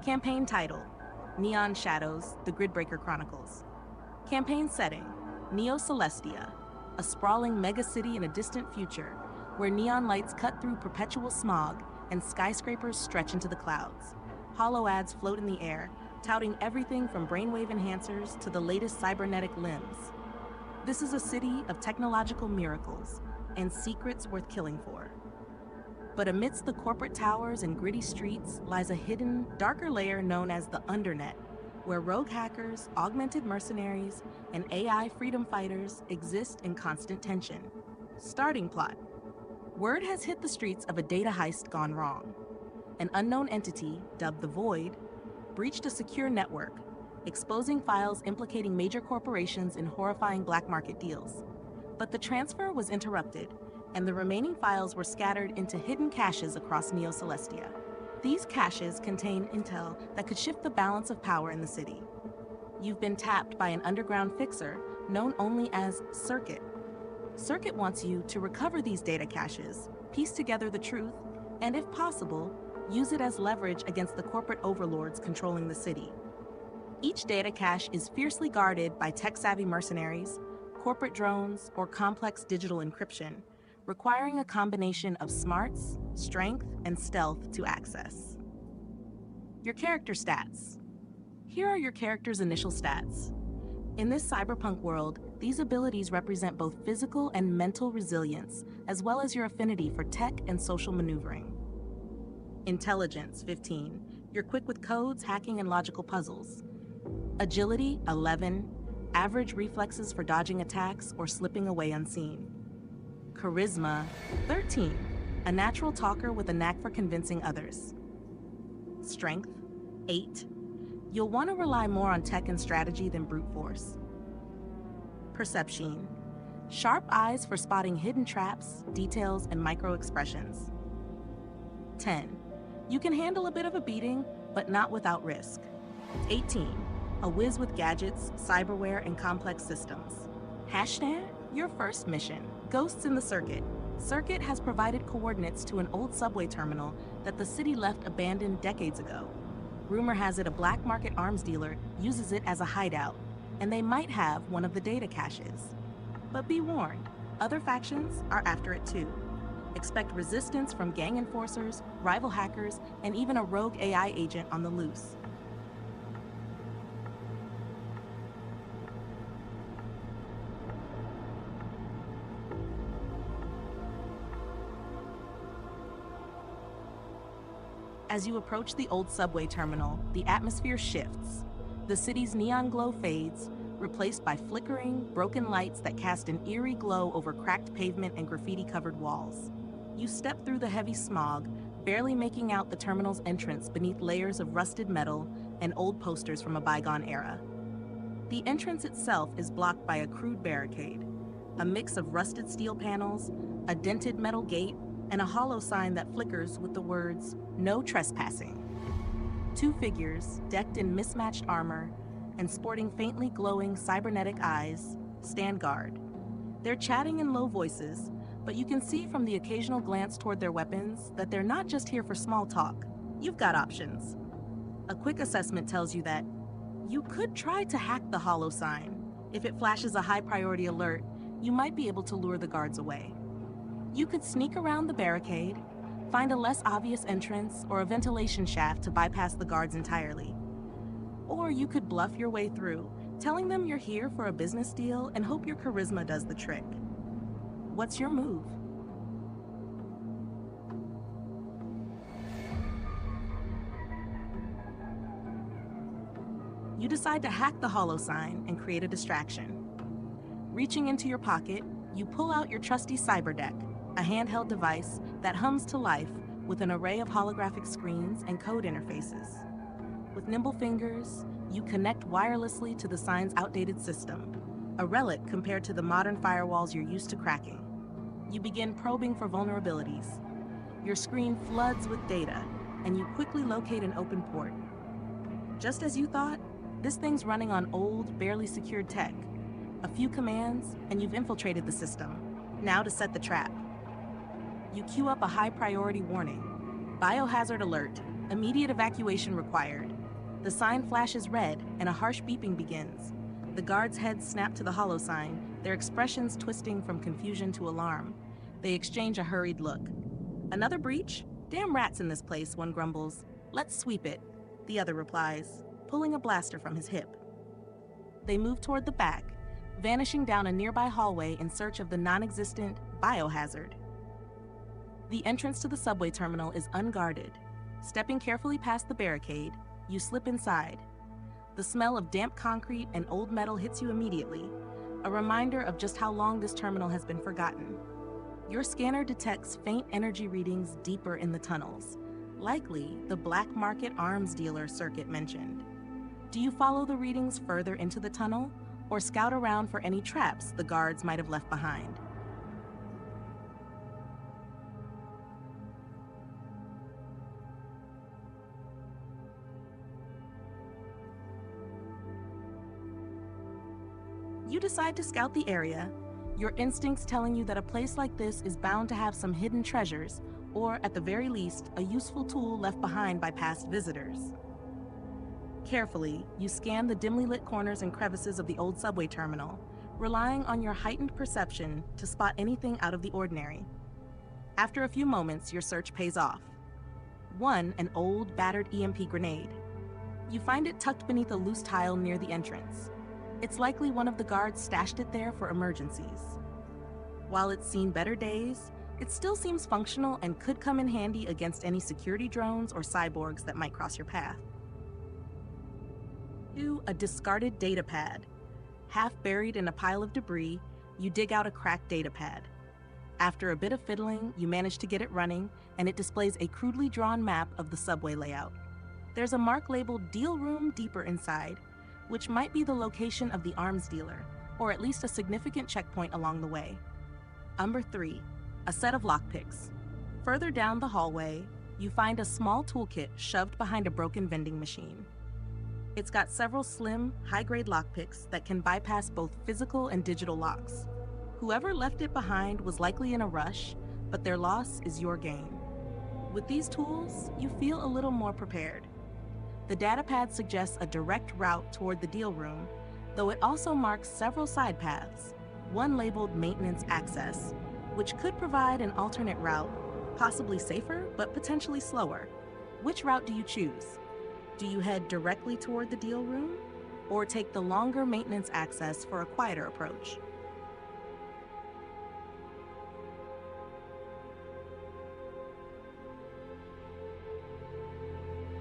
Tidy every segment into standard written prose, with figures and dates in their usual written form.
Campaign title: Neon Shadows, The Gridbreaker Chronicles. Campaign setting: Neo-Celestia, a sprawling megacity in a distant future where neon lights cut through perpetual smog and skyscrapers stretch into the clouds. Hollow ads float in the air, touting everything from brainwave enhancers to the latest cybernetic limbs. This is a city of technological miracles and secrets worth killing for. But amidst the corporate towers and gritty streets lies a hidden, darker layer known as the Undernet, where rogue hackers, augmented mercenaries, and AI freedom fighters exist in constant tension. Starting plot. Word has hit the streets of a data heist gone wrong. An unknown entity, dubbed the Void, breached a secure network, exposing files implicating major corporations in horrifying black market deals. But the transfer was interrupted, and the remaining files were scattered into hidden caches across Neo-Celestia. These caches contain intel that could shift the balance of power in the city. You've been tapped by an underground fixer known only as Circuit. Circuit wants you to recover these data caches, piece together the truth, and if possible, use it as leverage against the corporate overlords controlling the city. Each data cache is fiercely guarded by tech-savvy mercenaries, corporate drones, or complex digital encryption, requiring a combination of smarts, strength, and stealth to access. Your character stats. Here are your character's initial stats. In this cyberpunk world, these abilities represent both physical and mental resilience, as well as your affinity for tech and social maneuvering. Intelligence, 15. You're quick with codes, hacking, and logical puzzles. Agility, 11. Average reflexes for dodging attacks or slipping away unseen. Charisma, 13. A natural talker with a knack for convincing others. Strength, 8. You'll want to rely more on tech and strategy than brute force. Perception. Sharp eyes for spotting hidden traps, details, and micro-expressions. 10. You can handle a bit of a beating, but not without risk. 18. A whiz with gadgets, cyberware, and complex systems. Hashtag, your first mission. Ghosts in the Circuit. Circuit has provided coordinates to an old subway terminal that the city left abandoned decades ago. Rumor has it a black market arms dealer uses it as a hideout, and they might have one of the data caches. But be warned, other factions are after it too. Expect resistance from gang enforcers, rival hackers, and even a rogue AI agent on the loose. As you approach the old subway terminal, the atmosphere shifts. The city's neon glow fades, replaced by flickering, broken lights that cast an eerie glow over cracked pavement and graffiti-covered walls. You step through the heavy smog, barely making out the terminal's entrance beneath layers of rusted metal and old posters from a bygone era. The entrance itself is blocked by a crude barricade, a mix of rusted steel panels, a dented metal gate, and a hollow sign that flickers with the words, "No trespassing." Two figures, decked in mismatched armor and sporting faintly glowing cybernetic eyes, stand guard. They're chatting in low voices, but you can see from the occasional glance toward their weapons that they're not just here for small talk. You've got options. A quick assessment tells you that you could try to hack the hollow sign. If it flashes a high-priority alert, you might be able to lure the guards away. You could sneak around the barricade, find a less obvious entrance or a ventilation shaft to bypass the guards entirely. Or you could bluff your way through, telling them you're here for a business deal and hope your charisma does the trick. What's your move? You decide to hack the hollow sign and create a distraction. Reaching into your pocket, you pull out your trusty cyberdeck, a handheld device that hums to life with an array of holographic screens and code interfaces. With nimble fingers, you connect wirelessly to the sign's outdated system, a relic compared to the modern firewalls you're used to cracking. You begin probing for vulnerabilities. Your screen floods with data, and you quickly locate an open port. Just as you thought, this thing's running on old, barely secured tech. A few commands, and you've infiltrated the system. Now to set the trap. You queue up a high-priority warning. Biohazard alert. Immediate evacuation required. The sign flashes red, and a harsh beeping begins. The guards' heads snap to the holo sign, their expressions twisting from confusion to alarm. They exchange a hurried look. Another breach? Damn rats in this place, one grumbles. Let's sweep it, the other replies, pulling a blaster from his hip. They move toward the back, vanishing down a nearby hallway in search of the non-existent biohazard. The entrance to the subway terminal is unguarded. Stepping carefully past the barricade, you slip inside. The smell of damp concrete and old metal hits you immediately, a reminder of just how long this terminal has been forgotten. Your scanner detects faint energy readings deeper in the tunnels, likely the black market arms dealer circuit mentioned. Do you follow the readings further into the tunnel, or scout around for any traps the guards might have left behind? You decide to scout the area, your instincts telling you that a place like this is bound to have some hidden treasures, or at the very least, a useful tool left behind by past visitors. Carefully, you scan the dimly lit corners and crevices of the old subway terminal, relying on your heightened perception to spot anything out of the ordinary. After a few moments, your search pays off. One, an old, battered EMP grenade. You find it tucked beneath a loose tile near the entrance. It's likely one of the guards stashed it there for emergencies. While it's seen better days, it still seems functional and could come in handy against any security drones or cyborgs that might cross your path. 2, a discarded data pad. Half buried in a pile of debris, you dig out a cracked data pad. After a bit of fiddling, you manage to get it running, and it displays a crudely drawn map of the subway layout. There's a mark labeled Deal Room deeper inside, which might be the location of the arms dealer, or at least a significant checkpoint along the way. Number 3, a set of lockpicks. Further down the hallway, you find a small toolkit shoved behind a broken vending machine. It's got several slim, high-grade lockpicks that can bypass both physical and digital locks. Whoever left it behind was likely in a rush, but their loss is your gain. With these tools, you feel a little more prepared. The datapad suggests a direct route toward the deal room, though it also marks several side paths, one labeled Maintenance Access, which could provide an alternate route, possibly safer, but potentially slower. Which route do you choose? Do you head directly toward the deal room, or take the longer Maintenance Access for a quieter approach?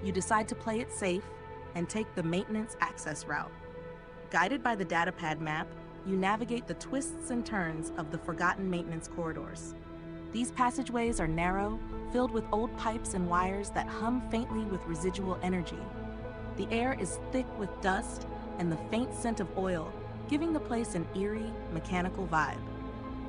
You decide to play it safe and take the Maintenance Access route. Guided by the datapad map, you navigate the twists and turns of the forgotten maintenance corridors. These passageways are narrow, filled with old pipes and wires that hum faintly with residual energy. The air is thick with dust and the faint scent of oil, giving the place an eerie, mechanical vibe.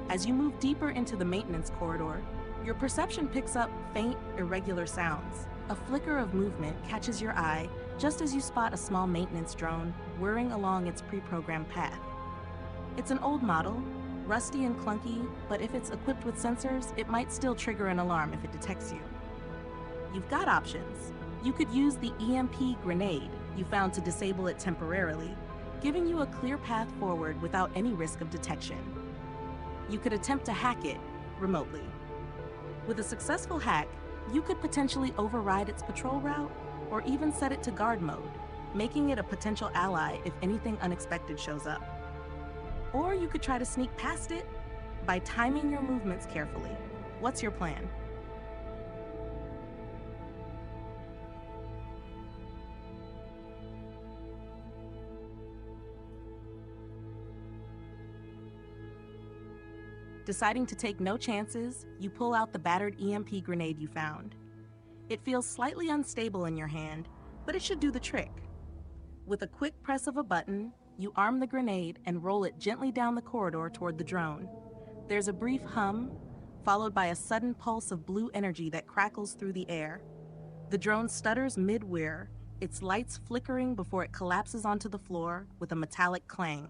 As you move deeper into the maintenance corridor, your perception picks up faint, irregular sounds. A flicker of movement catches your eye just as you spot a small maintenance drone whirring along its pre-programmed path. It's an old model, rusty and clunky, but if it's equipped with sensors, it might still trigger an alarm if it detects you. You've got options. You could use the EMP grenade you found to disable it temporarily, giving you a clear path forward without any risk of detection. You could attempt to hack it remotely. With a successful hack, you could potentially override its patrol route or even set it to guard mode, making it a potential ally if anything unexpected shows up. Or you could try to sneak past it by timing your movements carefully. What's your plan? Deciding to take no chances, you pull out the battered EMP grenade you found. It feels slightly unstable in your hand, but it should do the trick. With a quick press of a button, you arm the grenade and roll it gently down the corridor toward the drone. There's a brief hum, followed by a sudden pulse of blue energy that crackles through the air. The drone stutters mid-whir, its lights flickering before it collapses onto the floor with a metallic clang.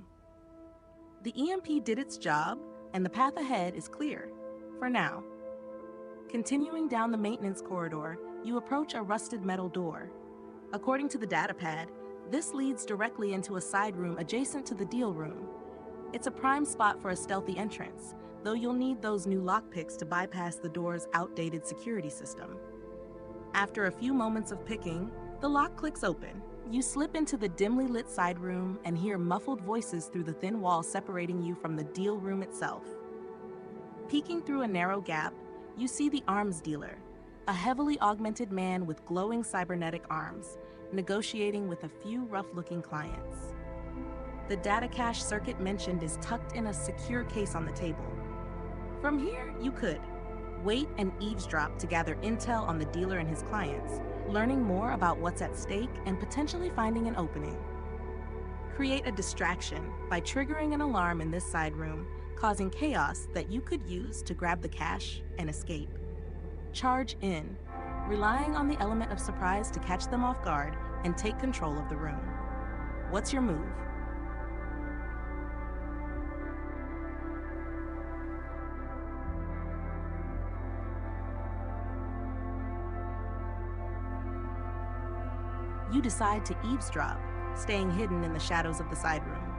The EMP did its job, and the path ahead is clear, for now. Continuing down the maintenance corridor, you approach a rusted metal door. According to the datapad, this leads directly into a side room adjacent to the deal room. It's a prime spot for a stealthy entrance, though you'll need those new lockpicks to bypass the door's outdated security system. After a few moments of picking, the lock clicks open. You slip into the dimly lit side room and hear muffled voices through the thin wall separating you from the deal room itself. Peeking through a narrow gap, you see the arms dealer, a heavily augmented man with glowing cybernetic arms, negotiating with a few rough-looking clients. The data cache circuit mentioned is tucked in a secure case on the table. From here, you could wait and eavesdrop to gather intel on the dealer and his clients, learning more about what's at stake and potentially finding an opening. Create a distraction by triggering an alarm in this side room, causing chaos that you could use to grab the cash and escape. Charge in, relying on the element of surprise to catch them off guard and take control of the room. What's your move? You decide to eavesdrop, staying hidden in the shadows of the side room.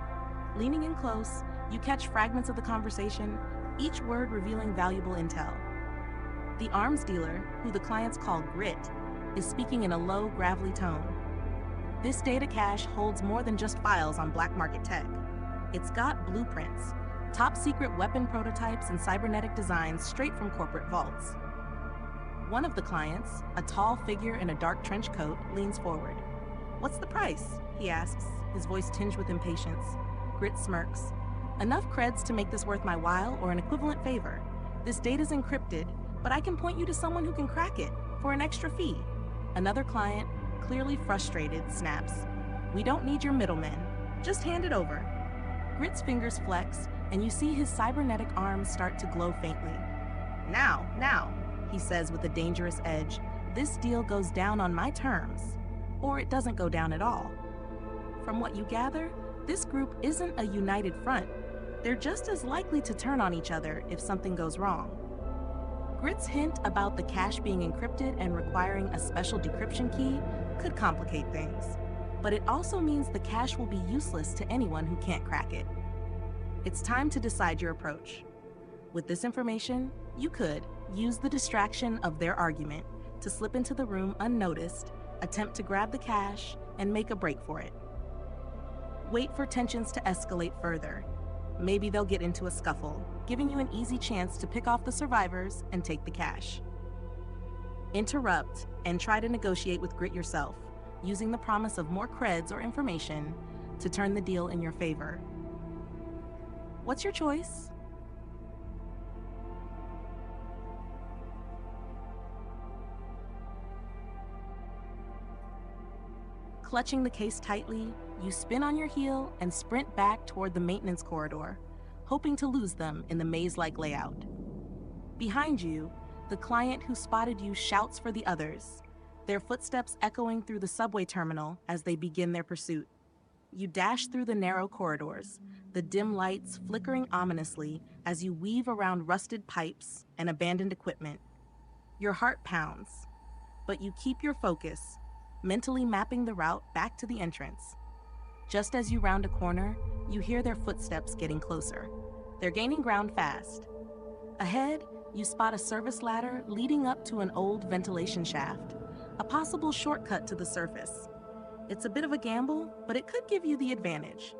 Leaning in close, you catch fragments of the conversation, each word revealing valuable intel. The arms dealer, who the clients call Grit, is speaking in a low, gravelly tone. This data cache holds more than just files on black market tech. It's got blueprints, top secret weapon prototypes, and cybernetic designs straight from corporate vaults. One of the clients, a tall figure in a dark trench coat, leans forward. "What's the price?" he asks, his voice tinged with impatience. Grit smirks. "Enough creds to make this worth my while or an equivalent favor. This data's encrypted, but I can point you to someone who can crack it for an extra fee." Another client, clearly frustrated, snaps. "We don't need your middlemen. Just hand it over." Grit's fingers flex, and you see his cybernetic arms start to glow faintly. Now, he says with a dangerous edge, "this deal goes down on my terms." Or it doesn't go down at all. From what you gather, this group isn't a united front. They're just as likely to turn on each other if something goes wrong. Grit's hint about the cache being encrypted and requiring a special decryption key could complicate things, but it also means the cache will be useless to anyone who can't crack it. It's time to decide your approach. With this information, you could use the distraction of their argument to slip into the room unnoticed, attempt to grab the cash, and make a break for it. Wait for tensions to escalate further. Maybe they'll get into a scuffle, giving you an easy chance to pick off the survivors and take the cash. Interrupt and try to negotiate with Grit yourself, using the promise of more creds or information to turn the deal in your favor. What's your choice? Clutching the case tightly, you spin on your heel and sprint back toward the maintenance corridor, hoping to lose them in the maze-like layout. Behind you, the client who spotted you shouts for the others, their footsteps echoing through the subway terminal as they begin their pursuit. You dash through the narrow corridors, the dim lights flickering ominously as you weave around rusted pipes and abandoned equipment. Your heart pounds, but you keep your focus, mentally mapping the route back to the entrance. Just as you round a corner, you hear their footsteps getting closer. They're gaining ground fast. Ahead, you spot a service ladder leading up to an old ventilation shaft, a possible shortcut to the surface. It's a bit of a gamble, but it could give you the advantage.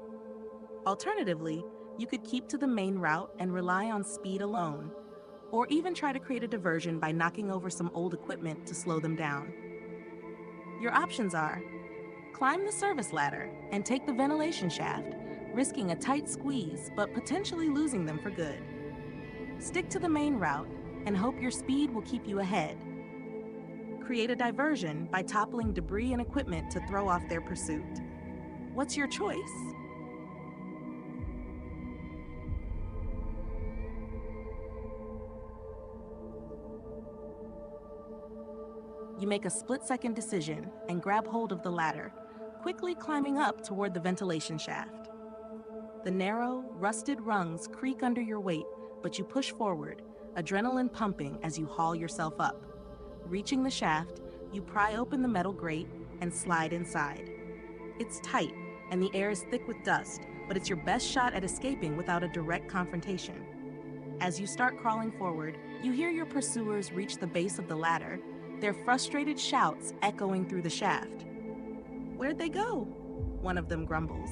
Alternatively, you could keep to the main route and rely on speed alone, or even try to create a diversion by knocking over some old equipment to slow them down. Your options are: climb the service ladder and take the ventilation shaft, risking a tight squeeze but potentially losing them for good. Stick to the main route and hope your speed will keep you ahead. Create a diversion by toppling debris and equipment to throw off their pursuit. What's your choice? You make a split-second decision and grab hold of the ladder, quickly climbing up toward the ventilation shaft. The narrow, rusted rungs creak under your weight, but you push forward, adrenaline pumping as you haul yourself up. Reaching the shaft, you pry open the metal grate, and slide inside. It's tight, and the air is thick with dust, but it's your best shot at escaping without a direct confrontation. As you start crawling forward, you hear your pursuers reach the base of the ladder, their frustrated shouts echoing through the shaft. "Where'd they go?" one of them grumbles.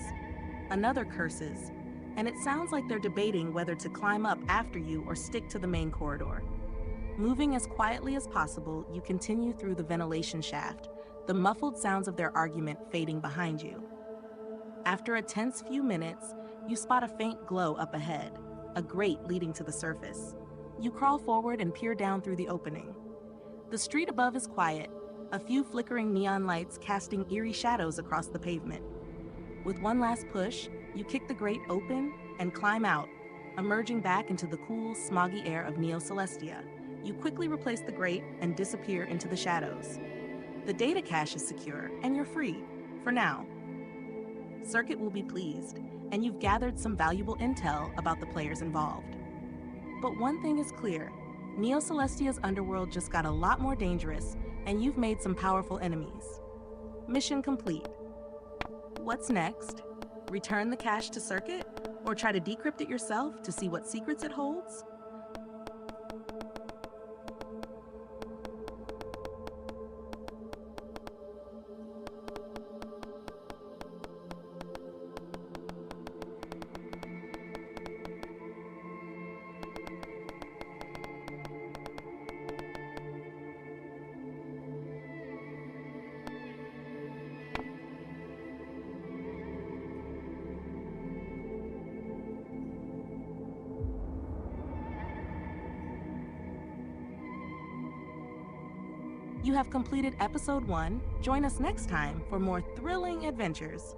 Another curses, and it sounds like they're debating whether to climb up after you or stick to the main corridor. Moving as quietly as possible, you continue through the ventilation shaft, the muffled sounds of their argument fading behind you. After a tense few minutes, you spot a faint glow up ahead, a grate leading to the surface. You crawl forward and peer down through the opening. The street above is quiet, a few flickering neon lights casting eerie shadows across the pavement. With one last push, you kick the grate open and climb out, emerging back into the cool, smoggy air of Neo-Celestia. You quickly replace the grate and disappear into the shadows. The data cache is secure, and you're free, for now. Circuit will be pleased, and you've gathered some valuable intel about the players involved. But one thing is clear, Neo-Celestia's underworld just got a lot more dangerous, and you've made some powerful enemies. Mission complete. What's next? Return the cache to Circuit? Or try to decrypt it yourself to see what secrets it holds? You have completed Episode 1. Join us next time for more thrilling adventures.